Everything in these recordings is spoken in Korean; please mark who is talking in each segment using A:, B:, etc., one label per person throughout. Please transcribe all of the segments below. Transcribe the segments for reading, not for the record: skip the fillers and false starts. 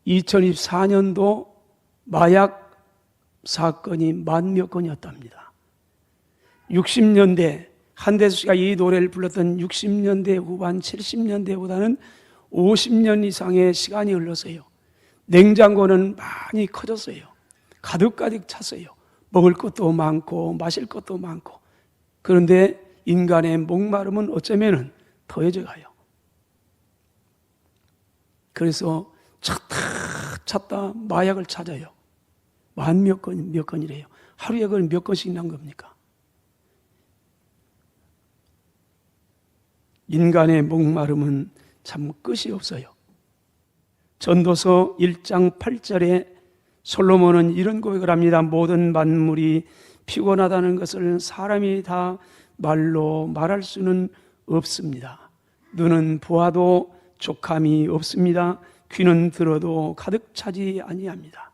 A: 2024년도 마약 사건이 10,000여 건이었답니다. 60년대 한대수 씨가 이 노래를 불렀던 60년대 후반 70년대보다는 50년 이상의 시간이 흘렀어요. 냉장고는 많이 커졌어요. 가득가득 찼어요. 먹을 것도 많고 마실 것도 많고. 그런데 인간의 목마름은 어쩌면 더해져 가요. 그래서 찾다 마약을 찾아요. 몇 건이래요. 하루에 그걸 몇 건씩 난 겁니까? 인간의 목마름은 참 끝이 없어요. 전도서 1장 8절에 솔로몬은 이런 고백을 합니다. 모든 만물이 피곤하다는 것을 사람이 다 말로 말할 수는 없습니다. 눈은 보아도 족함이 없습니다. 귀는 들어도 가득 차지 아니합니다.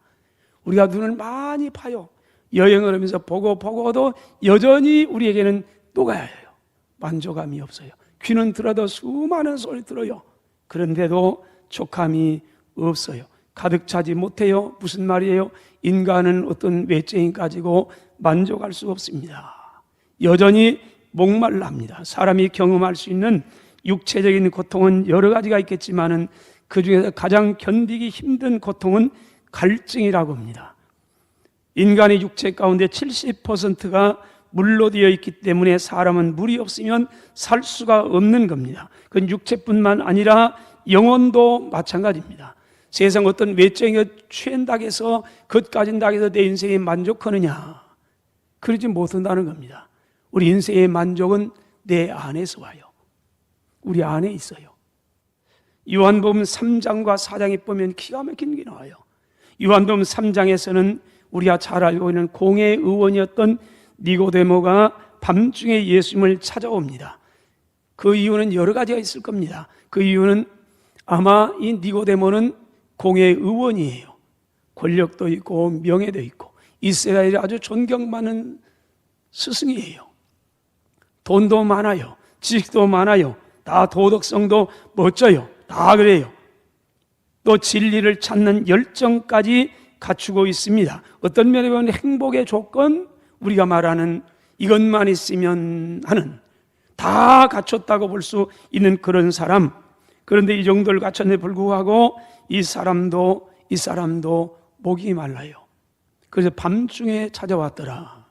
A: 우리가 눈을 많이 파요. 여행을 하면서 보고도 여전히 우리에게는 또가야 해요. 만족감이 없어요. 귀는 들어도 수많은 소리 들어요. 그런데도 족함이 없어요. 가득 차지 못해요. 무슨 말이에요? 인간은 어떤 외적인 가지고 만족할 수 없습니다. 여전히 목말라합니다. 사람이 경험할 수 있는 육체적인 고통은 여러 가지가 있겠지만은 그 중에서 가장 견디기 힘든 고통은 갈증이라고 합니다. 인간의 육체 가운데 70%가 물로 되어 있기 때문에 사람은 물이 없으면 살 수가 없는 겁니다. 그건 육체뿐만 아니라 영혼도 마찬가지입니다. 세상 어떤 외적인 것 취한다고 해서 것 가진다고 해서 내 인생에 만족하느냐? 그러지 못한다는 겁니다. 우리 인생의 만족은 내 안에서 와요. 우리 안에 있어요. 요한복음 3장과 4장에 보면 기가 막힌 게 나와요. 요한복음 3장에서는 우리가 잘 알고 있는 공회 의원이었던 니고데모가 밤중에 예수님을 찾아옵니다. 그 이유는 여러 가지가 있을 겁니다. 그 이유는 아마 이 니고데모는 공회 의원이에요. 권력도 있고 명예도 있고 이스라엘에 아주 존경받는 스승이에요. 돈도 많아요. 지식도 많아요. 다 도덕성도 멋져요. 다 그래요. 또 진리를 찾는 열정까지 갖추고 있습니다. 어떤 면에 보면 행복의 조건, 우리가 말하는 이것만 있으면 하는, 다 갖췄다고 볼 수 있는 그런 사람. 그런데 이 정도를 갖췄는데 불구하고 이 사람도 목이 말라요. 그래서 밤중에 찾아왔더라.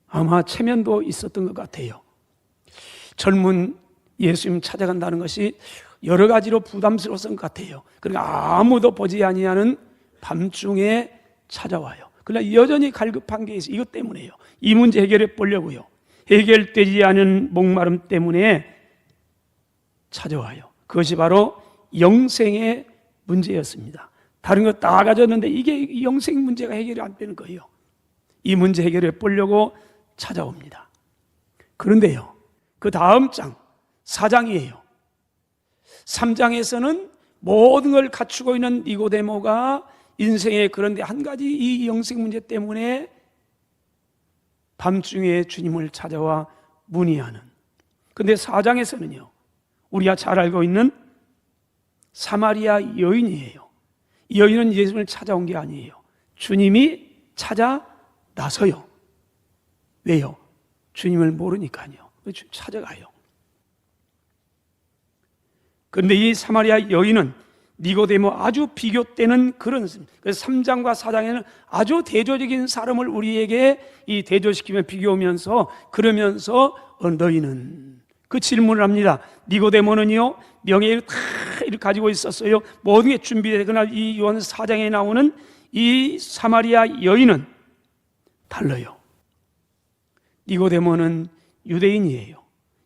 A: 아마 체면도 있었던 것 같아요. 젊은 예수님 찾아간다는 것이 여러 가지로 부담스러웠던 것 같아요. 그러니까 아무도 보지 아니하는 밤중에 찾아와요. 그러나 여전히 갈급한 게 있어요. 이것 때문에요. 이 문제 해결해 보려고요. 해결되지 않은 목마름 때문에 찾아와요. 그것이 바로 영생의 문제였습니다. 다른 거 다 가졌는데 이게 영생 문제가 해결이 안 되는 거예요. 이 문제 해결해 보려고 찾아옵니다. 그런데요, 그 다음 장 4장이에요. 3장에서는 모든 걸 갖추고 있는 니고데모가 인생에 그런데 한 가지 이 영생 문제 때문에 밤중에 주님을 찾아와 문의하는. 그런데 4장에서는요, 우리가 잘 알고 있는 사마리아 여인이에요. 이 여인은 예수님을 찾아온 게 아니에요. 주님이 찾아 나서요. 왜요? 주님을 모르니까요. 찾아가요. 그런데 이 사마리아 여인은 니고데모 아주 비교되는 그런, 그래서 3장과 4장에는 아주 대조적인 사람을 우리에게 이 대조시키며 비교하면서 그러면서 너희는 그 질문을 합니다. 니고데모는요 명예를 다 이렇게 가지고 있었어요. 모든 게 준비되거나 이 요한 4장에 나오는 이 사마리아 여인은 달라요. 니고데모는 유대인이에요.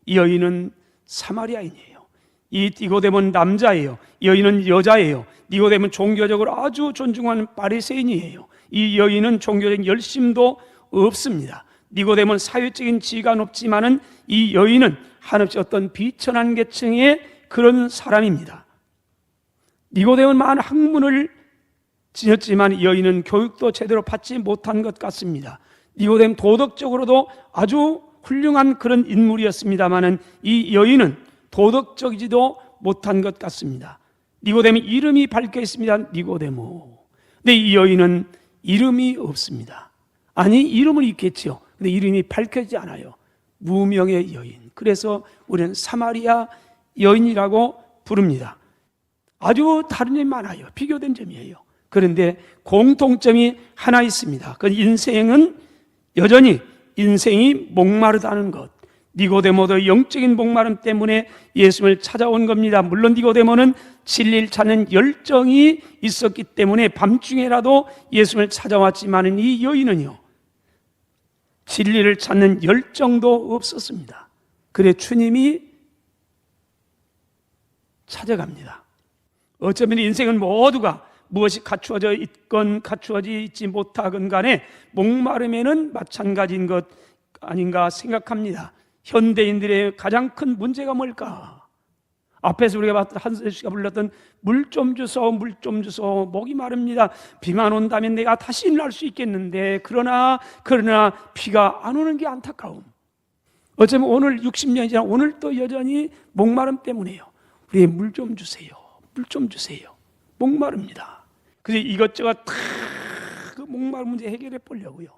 A: 이 여인은 사마리아인이에요. 이 니고데모는 남자예요. 이 여인은 여자예요. 니고데모는 종교적으로 아주 존중하는 바리새인이에요. 이 여인은 종교적인 열심도 없습니다. 니고데모는 사회적인 지위가 높지만은 이 여인은 한없이 어떤 비천한 계층의 그런 사람입니다. 니고데모는 많은 학문을 지녔지만 이 여인은 교육도 제대로 받지 못한 것 같습니다. 니고데모는 도덕적으로도 아주 훌륭한 그런 인물이었습니다만은 이 여인은 도덕적이지도 못한 것 같습니다. 니고데모 이름이 밝혀 있습니다. 니고데모. 근데 이 여인은 이름이 없습니다. 아니, 이름은 있겠죠. 근데 이름이 밝혀지지 않아요. 무명의 여인. 그래서 우리는 사마리아 여인이라고 부릅니다. 아주 다른 점이 많아요. 비교된 점이에요. 그런데 공통점이 하나 있습니다. 그 인생은 여전히 인생이 목마르다는 것. 니고데모도 영적인 목마름 때문에 예수님을 찾아온 겁니다. 물론 니고데모는 진리를 찾는 열정이 있었기 때문에 밤중에라도 예수님을 찾아왔지만 이 여인은요, 진리를 찾는 열정도 없었습니다. 그래 주님이 찾아갑니다. 어쩌면 인생은 모두가 무엇이 갖추어져 있건 갖추어지 있지 못하건 간에 목마름에는 마찬가지인 것 아닌가 생각합니다. 현대인들의 가장 큰 문제가 뭘까? 앞에서 우리가 봤던 한슬 씨가 불렀던 물 좀 주소, 물 좀 주소. 목이 마릅니다. 비만 온다면 내가 다시 일어날 수 있겠는데 그러나 비가 안 오는 게 안타까움. 어쩌면 오늘 60년이 지나 오늘 또 여전히 목마름 때문에요. 우리 물 좀 주세요. 물 좀 주세요. 목마릅니다. 그래서 이것저것 다 그 목마름 문제 해결해 보려고요.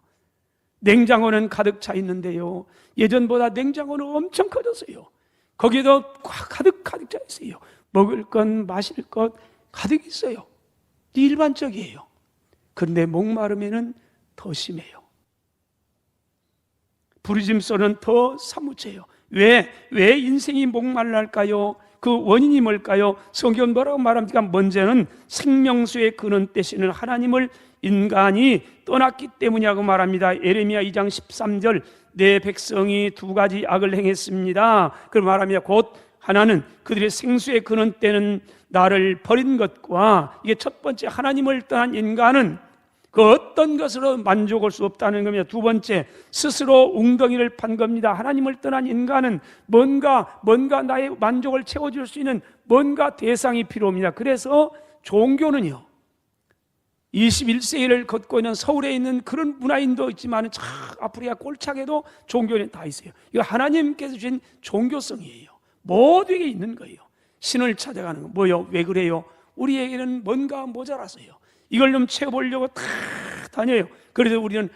A: 냉장고는 가득 차 있는데요, 예전보다 냉장고는 엄청 커졌어요. 거기에도 가득 차 있어요. 먹을 것, 마실 것 가득 있어요. 일반적이에요. 그런데 목마름에는 더 심해요. 부르짖음소리는 더 사무쳐요. 왜 인생이 목말랄까요? 그 원인이 뭘까요? 성경은 뭐라고 말합니까? 먼저는 생명수의 근원 되시는 하나님을 인간이 떠났기 때문이라고 말합니다. 예레미야 2장 13절, 내 백성이 두 가지 악을 행했습니다. 그걸 말합니다. 곧 하나는 그들의 생수의 근원 때는 나를 버린 것과, 이게 첫 번째, 하나님을 떠난 인간은 그 어떤 것으로 만족할 수 없다는 겁니다. 두 번째, 스스로 웅덩이를 판 겁니다. 하나님을 떠난 인간은 뭔가 나의 만족을 채워줄 수 있는 뭔가 대상이 필요합니다. 그래서 종교는요, 21세기를 걷고 있는 서울에 있는 그런 문화인도 있지만 아프리카 꼴짝에도 종교는 다 있어요. 이거 하나님께서 주신 종교성이에요. 모두에게 있는 거예요. 신을 찾아가는 거. 뭐요? 왜 그래요? 우리에게는 뭔가 모자라서요. 이걸 좀 채워보려고 다 다녀요. 그래서 우리는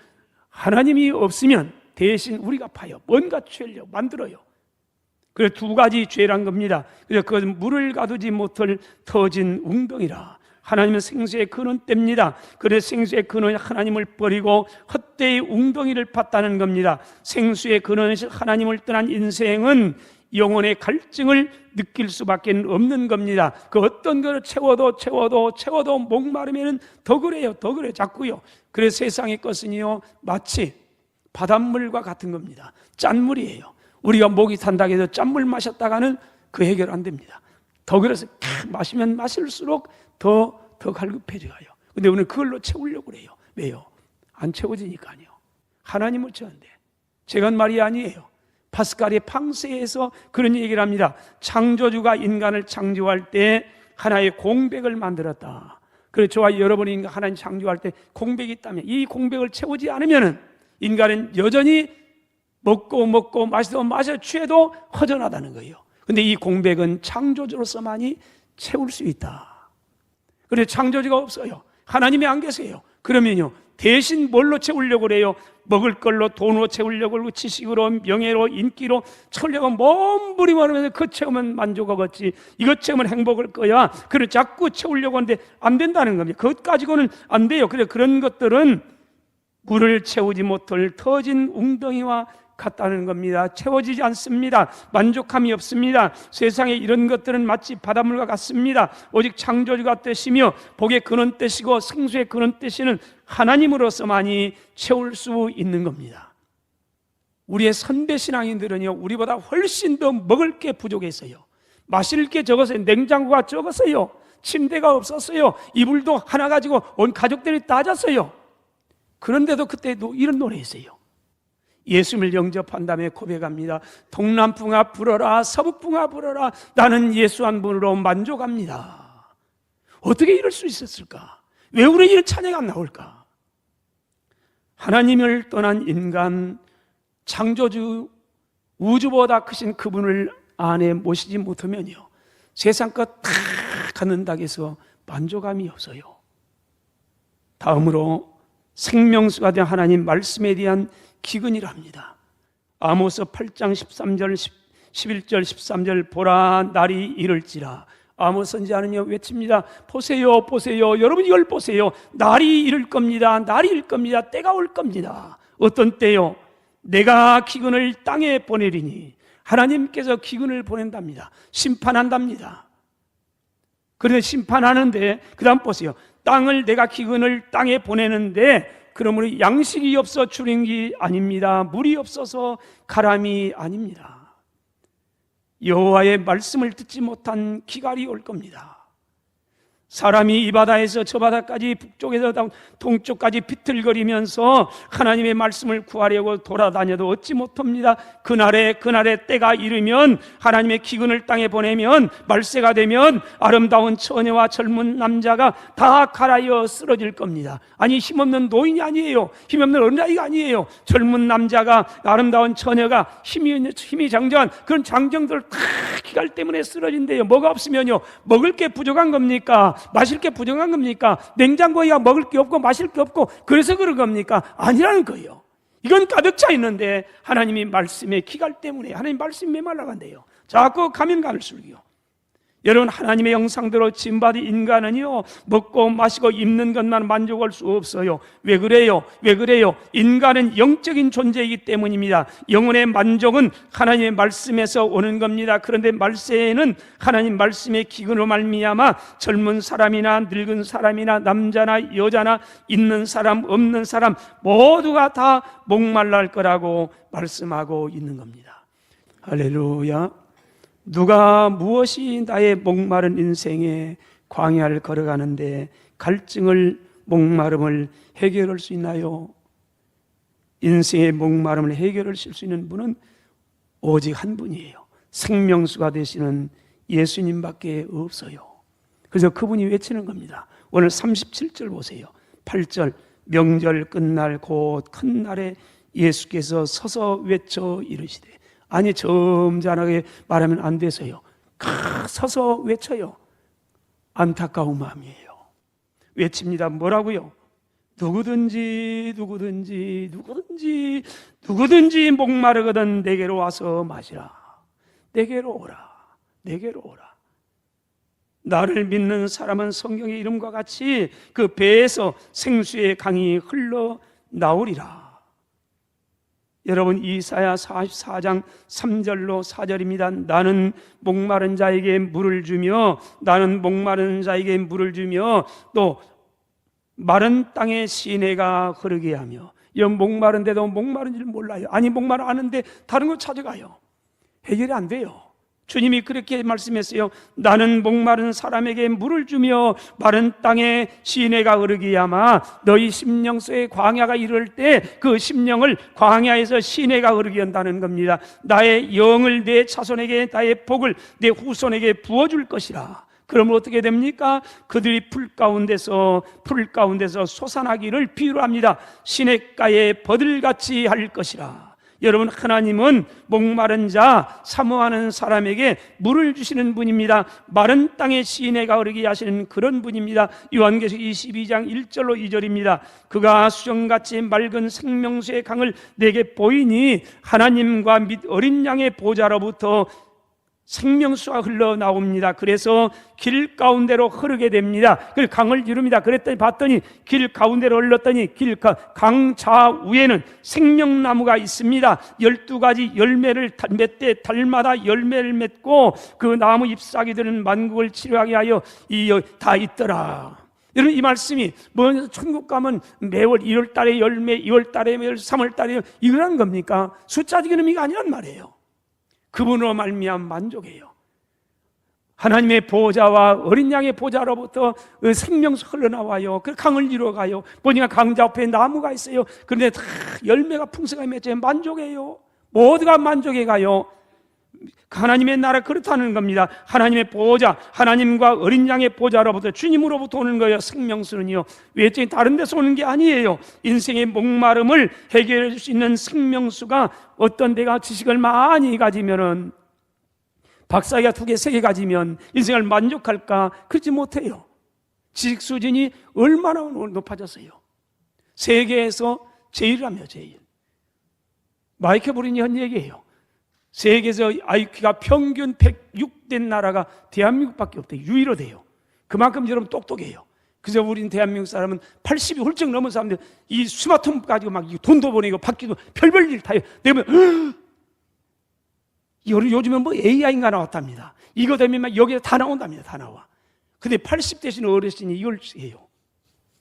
A: 하나님이 없으면 대신 우리가 파요. 뭔가 채우려고 만들어요. 그래서 두 가지 죄란 겁니다. 그래서 그것은 물을 가두지 못할 터진 웅덩이라. 하나님은 생수의 근원대입니다. 그래서 생수의 근원이 하나님을 버리고 헛되이 웅덩이를 팠다는 겁니다. 생수의 근원이신 하나님을 떠난 인생은 영혼의 갈증을 느낄 수밖에 없는 겁니다. 그 어떤 것을 채워도 목마르면 더 그래요. 자꾸요. 그래서 세상의 것은요, 마치 바닷물과 같은 겁니다. 짠물이에요. 우리가 목이 탄다고 해서 짠물 마셨다가는 그 해결 안 됩니다. 더 그래서 마시면 마실수록 더 갈급해져요. 근데 우리는 그걸로 채우려고 그래요. 왜요? 안 채워지니까요. 하나님을 채웠는데. 제가 한 말이 아니에요. 파스칼의 팡세에서 그런 얘기를 합니다. 창조주가 인간을 창조할 때 하나의 공백을 만들었다. 그래서 저와 여러분이 하나님 창조할 때 공백이 있다면 이 공백을 채우지 않으면 인간은 여전히 먹고 마셔 취해도 허전하다는 거예요. 근데 이 공백은 창조주로서만이 채울 수 있다. 그래서 창조주가 없어요. 하나님이 안 계세요. 그러면요, 대신 뭘로 채우려고 그래요? 먹을 걸로, 돈으로 채우려고 그러고, 지식으로, 명예로, 인기로 채우려고 몸부림하면서 그 채우면 만족하겠지, 이것 채우면 행복할 거야. 그래 자꾸 채우려고 하는데 안 된다는 겁니다. 그것 가지고는 안 돼요. 그래 그런 것들은 물을 채우지 못할 터진 웅덩이와 같다는 겁니다. 채워지지 않습니다. 만족함이 없습니다. 세상에 이런 것들은 마치 바닷물과 같습니다. 오직 창조주가 되시며 복의 근원 되시고 생수의 근원 되시는 하나님으로서만이 채울 수 있는 겁니다. 우리의 선배 신앙인들은요, 우리보다 훨씬 더 먹을 게 부족했어요. 마실 게 적었어요. 냉장고가 적었어요. 침대가 없었어요. 이불도 하나 가지고 온 가족들이 따졌어요. 그런데도 그때도 이런 노래했어요. 예수님을 영접한 다음에 고백합니다. 동남풍아 불어라, 서북풍아 불어라, 나는 예수 한 분으로 만족합니다. 어떻게 이럴 수 있었을까? 왜 우리는 이런 찬양이 안 나올까? 하나님을 떠난 인간, 창조주, 우주보다 크신 그분을 안에 모시지 못하면요, 세상 것 다 갖는다고 해서 만족감이 없어요. 다음으로 생명수가 된 하나님 말씀에 대한 기근이라 합니다. 아모스 8장 13절 11절 13절 보라 날이 이를지라. 아모스 선지자는요 외칩니다. 보세요 보세요, 여러분 이걸 보세요. 날이 이를 겁니다. 날이 이를 겁니다. 때가 올 겁니다. 어떤 때요? 내가 기근을 땅에 보내리니. 하나님께서 기근을 보낸답니다. 심판한답니다. 그런데 심판하는데 그 다음 보세요. 내가 기근을 땅에 보내는데 그러므로 양식이 없어 줄인 게 아닙니다. 물이 없어서 가람이 아닙니다. 여호와의 말씀을 듣지 못한 기갈이 올 겁니다. 사람이 이 바다에서 저 바다까지 북쪽에서 동쪽까지 비틀거리면서 하나님의 말씀을 구하려고 돌아다녀도 얻지 못합니다. 그날에 때가 이르면 하나님의 기근을 땅에 보내면 말세가 되면 아름다운 처녀와 젊은 남자가 다 갈아여 쓰러질 겁니다. 아니 힘없는 노인이 아니에요. 힘없는 어린아이가 아니에요. 젊은 남자가 아름다운 처녀가 힘이 장정한 그런 장정들 다 기갈 때문에 쓰러진대요. 뭐가 없으면요 먹을 게 부족한 겁니까? 마실 게 부족한 겁니까? 냉장고에 먹을 게 없고 마실 게 없고 그래서 그런 겁니까? 아니라는 거예요. 이건 가득 차 있는데 하나님이 말씀의 기갈 때문에 하나님 말씀이 메말라간대요. 자꾸 가면 갈수록요. 여러분 하나님의 형상대로 지음받은 인간은요 먹고 마시고 입는 것만 만족할 수 없어요. 왜 그래요? 인간은 영적인 존재이기 때문입니다. 영혼의 만족은 하나님의 말씀에서 오는 겁니다. 그런데 말세에는 하나님 말씀의 기근으로 말미암아 젊은 사람이나 늙은 사람이나 남자나 여자나 있는 사람 없는 사람 모두가 다 목말랄 거라고 말씀하고 있는 겁니다. 할렐루야. 누가 무엇이 나의 목마른 인생에 광야를 걸어가는데 갈증을 목마름을 해결할 수 있나요? 인생의 목마름을 해결하실 수 있는 분은 오직 한 분이에요. 생명수가 되시는 예수님밖에 없어요. 그래서 그분이 외치는 겁니다. 오늘 37절 보세요. 8절 명절 끝날 곧 큰 날에 예수께서 서서 외쳐 이르시되. 아니 점잖하게 말하면 안 돼서요. 서서 외쳐요. 안타까운 마음이에요. 외칩니다. 뭐라고요? 누구든지 목마르거든 내게로 와서 마시라. 내게로 오라. 나를 믿는 사람은 성경의 이름과 같이 그 배에서 생수의 강이 흘러 나오리라. 여러분 이사야 44장 3절로 4절입니다. 나는 목마른 자에게 물을 주며 또 마른 땅에 시내가 흐르게 하며. 영 목마른데도 목마른 줄 몰라요. 아니 목마르 아는데 다른 거 찾아가요. 해결이 안 돼요. 주님이 그렇게 말씀했어요. 나는 목마른 사람에게 물을 주며 마른 땅에 시내가 흐르게 하마. 너희 심령속에 광야가 이를 때 그 심령을 광야에서 시내가 흐르게 한다는 겁니다. 나의 영을 내 자손에게 나의 복을 내 후손에게 부어줄 것이라. 그러면 어떻게 됩니까? 그들이 풀 가운데서 솟아나기를 비유로 합니다. 시냇가에 버들같이 할 것이라. 여러분 하나님은 목마른 자 사모하는 사람에게 물을 주시는 분입니다. 마른 땅에 시내가 흐르게 하시는 그런 분입니다. 요한계시록 22장 1절로 2절입니다. 그가 수정같이 맑은 생명수의 강을 내게 보이니 하나님과 및 어린 양의 보좌로부터 생명수가 흘러나옵니다. 그래서 길 가운데로 흐르게 됩니다. 그 강을 이룹니다. 그랬더니 봤더니 길 가운데로 흘렀더니 강 좌우에는 생명나무가 있습니다. 12가지 열매를 맺되 달마다 열매를 맺고 그 나무 잎사귀들은 만국을 치료하게 하여 다 있더라. 여러분 이 말씀이 천국 가면 매월 1월달에 열매, 2월달에 열매, 3월달에 이거란 겁니까? 숫자적인 의미가 아니란 말이에요. 그분으로 말미암아 만족해요. 하나님의 보좌와 어린 양의 보좌로부터 생명수 흘러나와요. 그 강을 이루어가요. 보니까 강자 앞에 나무가 있어요. 그런데 다 열매가 풍성하게 맺어요. 만족해요. 모두가 만족해가요. 하나님의 나라 그렇다는 겁니다. 하나님의 보좌, 하나님과 어린 양의 보좌로부터 주님으로부터 오는 거예요. 생명수는요 외적인 다른 데서 오는 게 아니에요. 인생의 목마름을 해결해 줄 수 있는 생명수가 어떤 데가 지식을 많이 가지면은 박사가 2개, 3개 가지면 인생을 만족할까? 그렇지 못해요. 지식 수준이 얼마나 높아졌어요. 세계에서 제일이라며, 제일. 마이클 브린이 한 얘기예요. 세계에서 IQ가 평균 106된 나라가 대한민국밖에 없대요. 유일로 돼요. 그만큼 여러분 똑똑해요. 그래서 우린 대한민국 사람은 80이 훌쩍 넘은 사람들 이 스마트폰 가지고 막 돈도 보내고 받기도 별별 일 다 해요. 내가 요즘은 뭐 AI가 나왔답니다. 이거 되면 막 여기에 다 나온답니다. 다 나와. 근데 80 되신 어르신이 이걸 해요.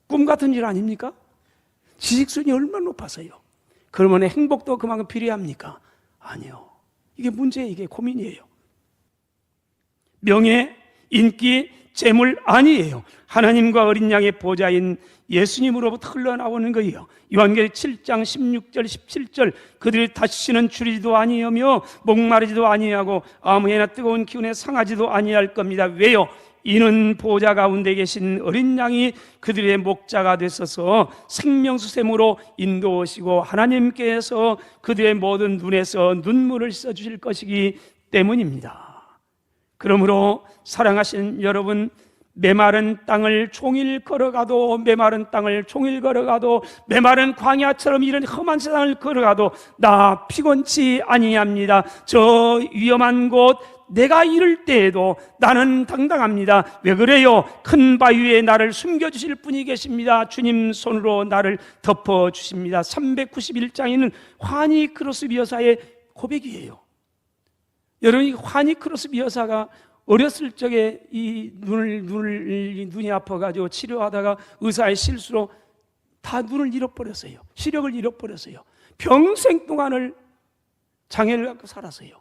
A: 꿈 같은 일 아닙니까? 지식 수준이 얼마나 높아서요. 그러면 행복도 그만큼 필요합니까? 아니요. 이게 문제예요. 이게 고민이에요. 명예, 인기, 재물 아니에요. 하나님과 어린 양의 보좌인 예수님으로부터 흘러나오는 거예요. 요한계시록 7장 16절 17절 그들이 다시는 줄이지도 아니하며 목마르지도 아니하고 아무에나 뜨거운 기운에 상하지도 아니할 겁니다. 왜요? 이는 보좌 가운데 계신 어린 양이 그들의 목자가 되셔서 생명수샘으로 인도하시고 하나님께서 그들의 모든 눈에서 눈물을 씻어주실 것이기 때문입니다. 그러므로 사랑하신 여러분, 메마른 땅을 종일 걸어가도 메마른 땅을 종일 걸어가도 메마른 광야처럼 이런 험한 세상을 걸어가도 나 피곤치 아니합니다. 저 위험한 곳 내가 이를 때에도 나는 당당합니다. 왜 그래요? 큰 바위 위에 나를 숨겨주실 분이 계십니다. 주님 손으로 나를 덮어주십니다. 391장에는 화니크로스 여사의 고백이에요. 여러분, 이 화니크로스 여사가 어렸을 적에 이 눈이 아파가지고 치료하다가 의사의 실수로 다 눈을 잃어버렸어요. 시력을 잃어버렸어요. 평생 동안을 장애를 갖고 살았어요.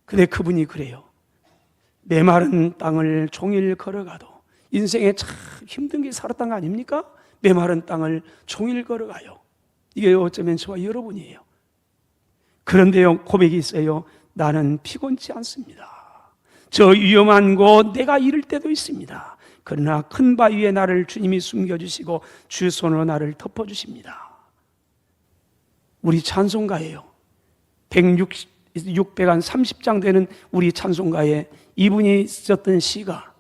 A: 근데 그분이 그래요. 메마른 땅을 종일 걸어가도 인생에 참 힘든 게 살았던 거 아닙니까? 메마른 땅을 종일 걸어가요. 이게 어쩌면 저와 여러분이에요. 그런데요, 고백이 있어요. 나는 피곤치 않습니다. 저 위험한 곳 내가 이를 때도 있습니다. 그러나 큰 바위에 나를 주님이 숨겨주시고 주 손으로 나를 덮어주십니다. 우리 찬송가예요. 630장 되는 우리 찬송가에 이분이 썼던 시가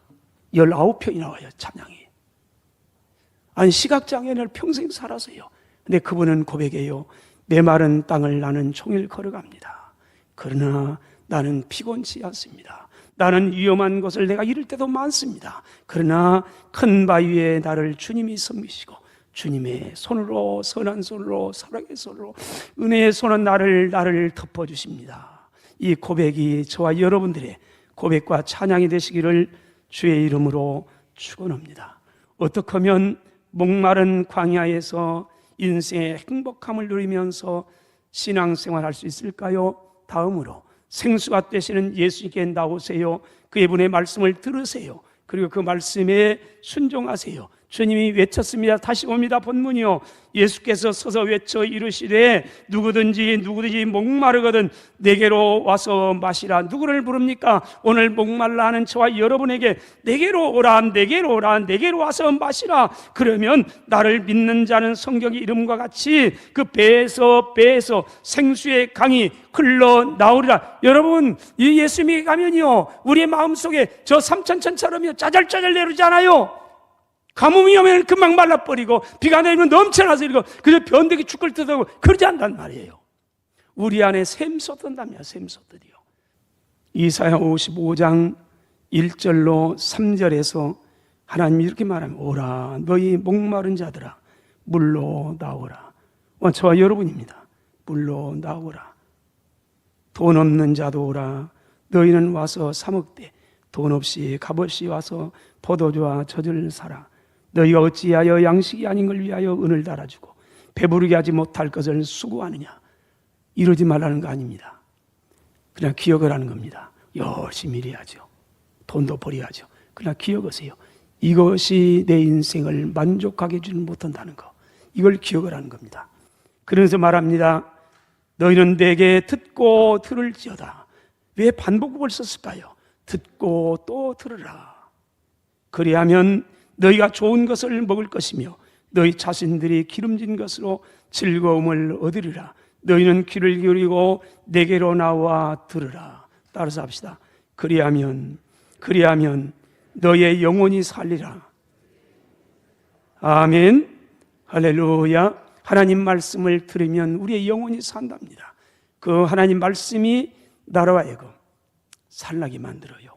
A: 19편이 나와요. 찬양이. 아니, 시각장애인을 평생 살았어요. 근데 그분은 고백해요. 메마른 땅을 나는 종일 걸어갑니다. 그러나 나는 피곤치 않습니다. 나는 위험한 곳을 내가 이를 때도 많습니다. 그러나 큰 바위에 나를 주님이 섬기시고 주님의 손으로, 선한 손으로, 사랑의 손으로, 은혜의 손은 나를 덮어주십니다. 이 고백이 저와 여러분들의 고백과 찬양이 되시기를 주의 이름으로 축원합니다. 어떻게 하면 목마른 광야에서 인생의 행복함을 누리면서 신앙생활 할 수 있을까요? 다음으로 생수가 되시는 예수님께 나오세요. 그분의 말씀을 들으세요. 그리고 그 말씀에 순종하세요. 주님이 외쳤습니다. 다시 봅니다. 본문이요. 예수께서 서서 외쳐 이르시되 누구든지 목마르거든 내게로 와서 마시라. 누구를 부릅니까? 오늘 목말라 하는 저와 여러분에게 내게로 오라, 내게로 오라, 내게로 와서 마시라. 그러면 나를 믿는 자는 성경의 이름과 같이 그 배에서 생수의 강이 흘러나오리라. 여러분, 이 예수님이 가면요 우리의 마음속에 저 삼천천처럼요 짜잘짜잘 내려오지 않아요. 가뭄이 오면 금방 말라버리고 비가 내리면 넘쳐나서 이러고 그저 변덕이 죽을 듯하고 그러지 않단 말이에요. 우리 안에 샘솟던답니다. 샘솟더리요. 이사야 55장 1절로 3절에서 하나님이 이렇게 말합니다. 오라 너희 목마른 자들아 물로 나오라. 저와 여러분입니다. 물로 나오라. 돈 없는 자도 오라. 너희는 와서 사 먹되 돈 없이 값없이 와서 포도주와 젖을 사라. 너희가 어찌하여 양식이 아닌 걸 위하여 은을 달아주고 배부르게 하지 못할 것을 수고하느냐. 이러지 말라는 거 아닙니다. 그냥 기억을 하는 겁니다. 열심히 일해야죠. 돈도 벌여야죠. 그냥 기억하세요. 이것이 내 인생을 만족하게 해주지 못한다는 거. 이걸 기억을 하는 겁니다. 그러면서 말합니다. 너희는 내게 듣고 들을지어다. 왜 반복을 썼을까요? 듣고 또 들으라. 그리하면 너희가 좋은 것을 먹을 것이며 너희 자신들이 기름진 것으로 즐거움을 얻으리라. 너희는 귀를 기울이고 내게로 나와 들으라. 따라서 합시다. 그리하면 너의 영혼이 살리라. 아멘. 할렐루야. 하나님 말씀을 들으면 우리의 영혼이 산답니다. 그 하나님 말씀이 나로 하여금 살나게 만들어요.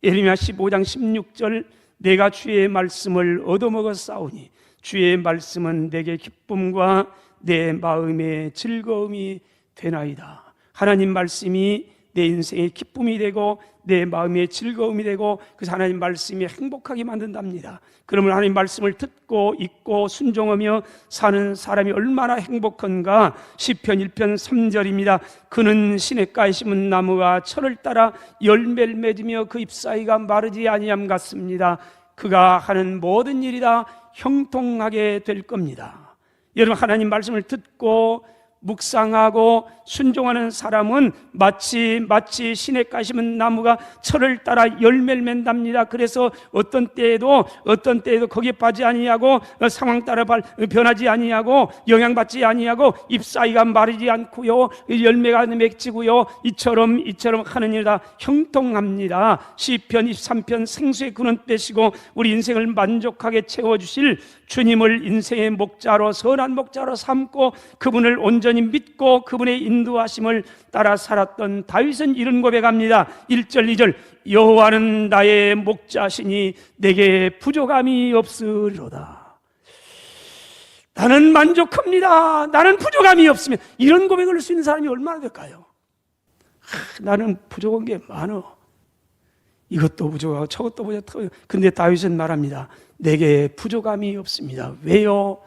A: 예레미야 15장 16절, 내가 주의 말씀을 얻어먹어 싸우니 주의 말씀은 내게 기쁨과 내 마음의 즐거움이 되나이다. 하나님 말씀이 내 인생의 기쁨이 되고 내 마음의 즐거움이 되고, 그래서 하나님 말씀이 행복하게 만든답니다. 그러면 하나님 말씀을 듣고 읽고 순종하며 사는 사람이 얼마나 행복한가. 시편 1편 3절입니다. 그는 시냇가에 심은 나무가 철을 따라 열매를 맺으며 그 잎사이가 마르지 아니함 같습니다. 그가 하는 모든 일이 다 형통하게 될 겁니다. 여러분, 하나님 말씀을 듣고 묵상하고 순종하는 사람은 마치 시냇가에 심은 나무가 철을 따라 열매를 맺답니다. 그래서 어떤 때에도 거기에 빠지지 아니하고 상황 따라 변하지 아니하고 영향받지 아니하고 잎사이가 마르지 않고요, 열매가 맺히고요, 이처럼 하는 일이 다 형통합니다. 시편 23편 생수의 근원 빼시고 우리 인생을 만족하게 채워주실 주님을 인생의 목자로, 선한 목자로 삼고 그분을 온전히 믿고 그분의 인도하심을 따라 살았던 다윗은 이런 고백합니다. 1절 2절, 여호와는 나의 목자시니 내게 부족함이 없으리로다. 나는 만족합니다. 나는 부족함이 없으면, 이런 고백을 할 수 있는 사람이 얼마나 될까요? 나는 부족한 게 많어. 이것도 부족하고 저것도 부족하고. 근데 다윗은 말합니다. 내게 부족함이 없습니다. 왜요?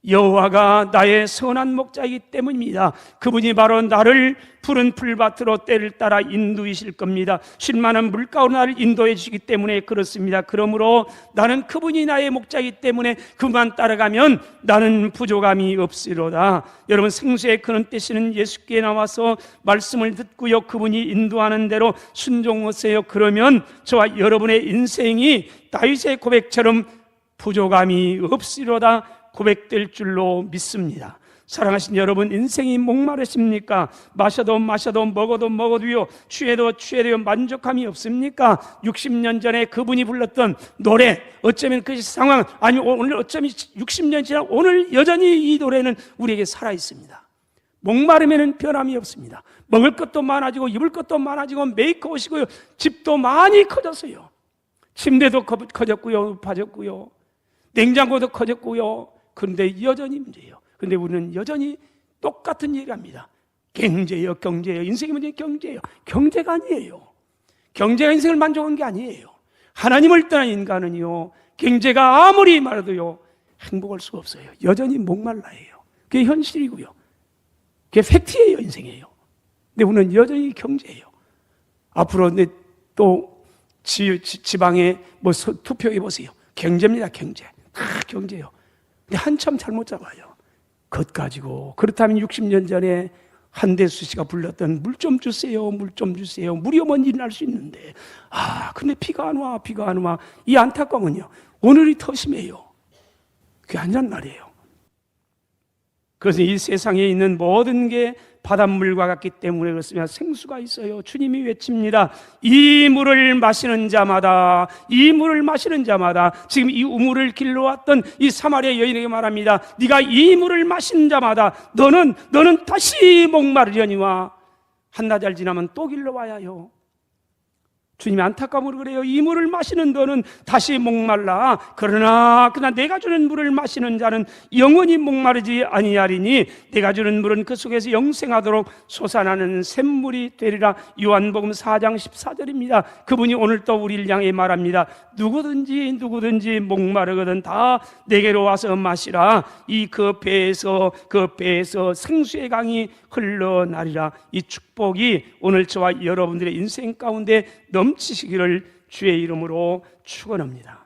A: 여호와가 나의 선한 목자이기 때문입니다. 그분이 바로 나를 푸른 풀밭으로 때를 따라 인도이실 겁니다. 쉴만한 물가로 나를 인도해 주시기 때문에 그렇습니다. 그러므로 나는 그분이 나의 목자이기 때문에 그만 따라가면 나는 부족함이 없으리로다. 여러분, 생수의 근원 되시는 예수께 나와서 말씀을 듣고요, 그분이 인도하는 대로 순종하세요. 그러면 저와 여러분의 인생이 다윗의 고백처럼 부족함이 없으리로다 고백될 줄로 믿습니다. 사랑하신 여러분, 인생이 목마르십니까? 마셔도 먹어도요, 취해도 만족함이 없습니까? 60년 전에 그분이 불렀던 노래, 어쩌면 그 상황, 아니 오늘 어쩌면 60년 지나 오늘 여전히 이 노래는 우리에게 살아있습니다. 목마르면 변함이 없습니다. 먹을 것도 많아지고 입을 것도 많아지고 메이크업이고요, 집도 많이 커졌어요. 침대도 커졌고요, 높아졌고요, 냉장고도 커졌고요. 그런데 여전히 문제예요. 그런데 우리는 여전히 똑같은 얘기를 합니다. 경제예요. 인생의 문제는 경제예요. 경제가 아니에요. 경제가 인생을 만족한 게 아니에요. 하나님을 떠난 인간은요, 경제가 아무리 많아도요, 행복할 수가 없어요. 여전히 목말라예요. 그게 현실이고요, 그게 팩트예요. 인생이에요. 근데 우리는 여전히 경제예요. 앞으로 또 지방에 투표해 보세요. 경제입니다. 경제. 다 경제예요. 근데 한참 잘못 잡아요. 그것 가지고. 그렇다면 60년 전에 한대수 씨가 불렀던 물 좀 주세요, 물 좀 주세요, 물이 오면 일어날 수 있는데, 근데 비가 안 와. 이 안타까움은요, 오늘이 더 심해요. 그게 아니란 말이에요. 그래서 이 세상에 있는 모든 게 바닷물과 같기 때문에 그렇습니다. 생수가 있어요. 주님이 외칩니다. 이 물을 마시는 자마다, 지금 이 우물을 길러왔던 이 사마리아 여인에게 말합니다. 네가 이 물을 마시는 자마다 너는 다시 목마르려니와 한나절 지나면 또 길러와야 해요. 주님이 안타까움으로 그래요. 이 물을 마시는 너는 다시 목말라. 그러나 내가 주는 물을 마시는 자는 영원히 목마르지 아니하리니 내가 주는 물은 그 속에서 영생하도록 솟아나는 샘물이 되리라. 요한복음 4장 14절입니다. 그분이 오늘 또 우리를 향해 말합니다. 누구든지 목마르거든 다 내게로 와서 마시라. 그 배에서 생수의 강이 흘러나리라. 이 축복이 오늘 저와 여러분들의 인생 가운데 넘치시기를 주의 이름으로 축원합니다.